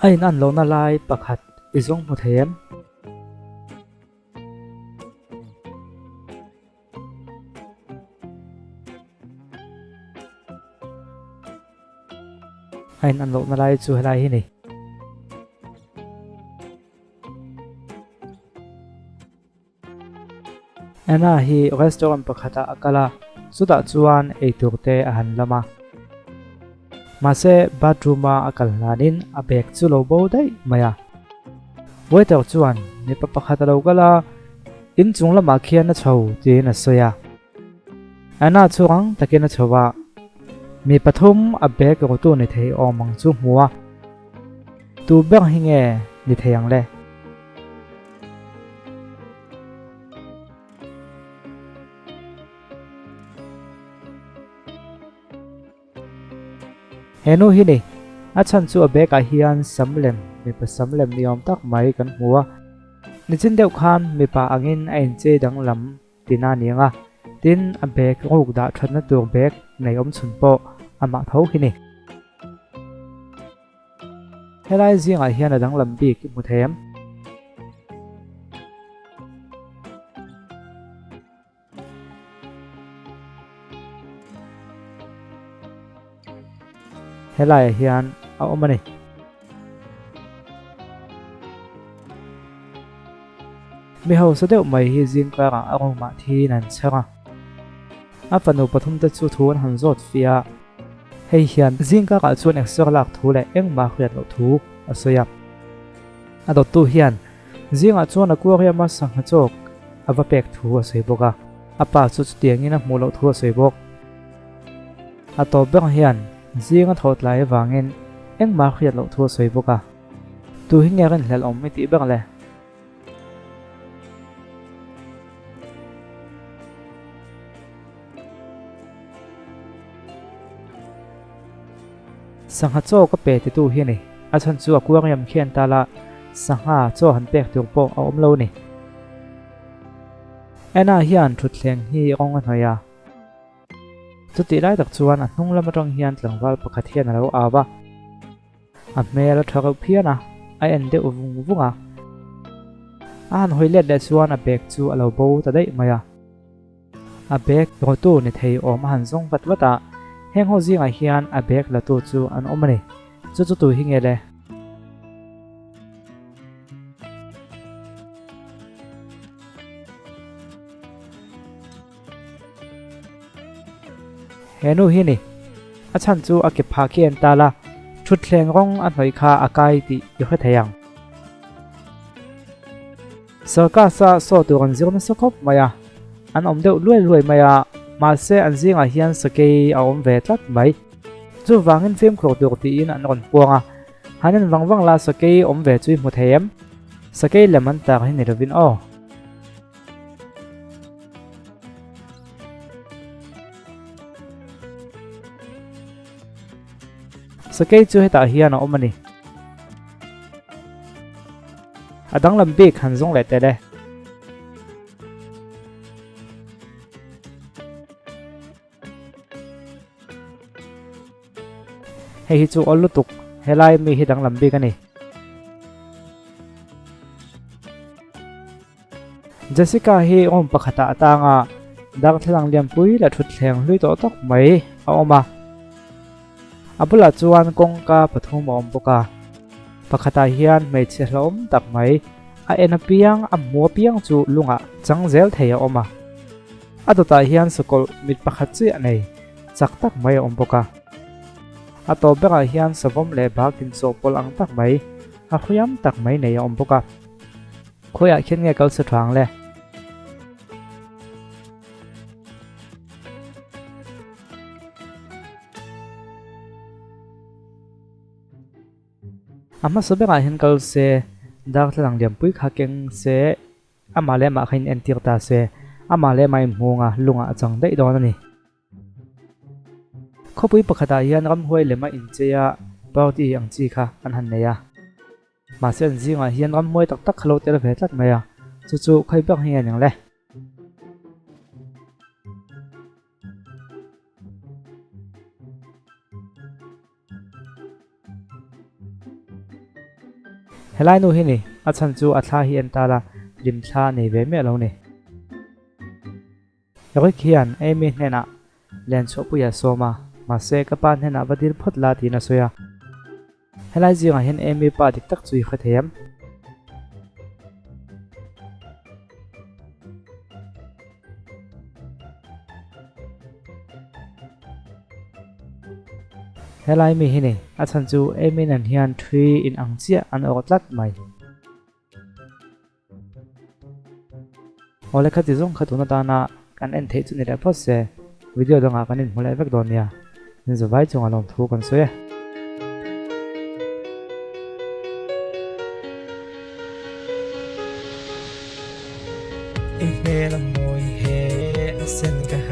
Ain an lo na lai pakhat izong mu them ain an lo na lai chu helai hi ni ana hi restaurant pakhata akala chuda chuan eiturte a han lama mase bathroom a akal lanin a bek chu lo bo dai maya waiter chuan mi pakhata lo kala in chung lama khian na chho ti na soya ana chuang takena chowa mi pathum a bek ro tu ni thei omang chu hmuwa tu bang hinge ni theiang le henu hi ni a chan chu a bek a hian samlem mi pa samlem ni om tak mai kan hmuwa ni chin deuh khan mi pa angin a in che dang lam tina nianga tin a bek ruk da thatna tur bek nei om chun po ama tho hi ni helai zinga hian a dang lam bik mu them helai hian a omani mi ho sa deuh mai hi zing ka ra aroma thi nan changa a panu pathum te chu thun han zot fia hei hian zing ka ra chuan extra lak thu le engma khriat lo thu asoya a dot tu hian zinga chuan a kuria ma sang ha chok ava pek thu a sei boka apa chu tiangin a hmu lo thu a sei bok a to bang hian zinga thot lai wangin engma khriat lo thu a sei boka tu hi ngerin hlel om mi ti bang le sangha cho ka pe ti tu hi ni a chan chu aquarium khian tala sangha cho han pek tu po a om lo ni ena hian thut thleng hi ong a hnoya chu ti lai tak chuan a hnung lam atang hian tlangwal pakhat hian a lo awa a hmel a thakau phiana a en de uvung vunga a han hoilet le chuan a bek chu a lo bo ta dei maya a bek ro tu ni thei om han zong vat wata heng ho zinga hian a bek la tu chu an omani chu chu tu hi nge le henu hi ni a chan chu a ke pha khian tala thut thleng rong a hnoi kha akai ti i kha theyang sarka sa so tu ran zir na sakop maya an om deuh luai luai maya ma se an zinga hian sakei a om ve tlat mai chu wangin fem khor tur ti in an ron puanga hanin wangwang la sakei om ve chui mu them sakei lemon tar hi ni rovin o sakei chu heta hian a omani adang lam bik han zong le te le hei hi chu olutuk helai mi hi dang lam bik ani Jessica hi om pakhata atanga dang thlang liam pui la thut thleng hlui to tak mai a oma abula chuan kongka pathum om boka pakhata hian mei che hlom tak mai a ena piang a mo piang chu lunga changzel theia oma adota hian sokol mit pakhat chi anei chak tak mai om boka a to beka hian savom le bakin so pol ang tak mai a khuyam tak mai nei om boka khoya khen nge kal sa thang le ama sobeka hin kal se dak thlang liam pui kha keng se ama le ma khain entir ta se ama le mai munga lunga chang dei don ani khopui pakhata hian ram huai lema incheya party ang chi kha an han neya ma sen zinga hian ram huai tak tak khalo tel ve tlat maya chu chu khai bak hi ang le helai nu hi ni a chan chu a thla hi an ta la rim thla nei ve me lo ni loi khian emi hena len cho puya soma ma se ka pan hena badir phot la ti na soya helai zinga hen emi pa dik tak chui khathem helai mi hi ni a chan chu emi nan hian thui in ang chia an otlat mai ole khati zong khatuna ta na kan en thei chu ni ra phot se video danga kan in mulai vek don ya nin zo vai chung alom thu kan soya em mê là môi hè sen cả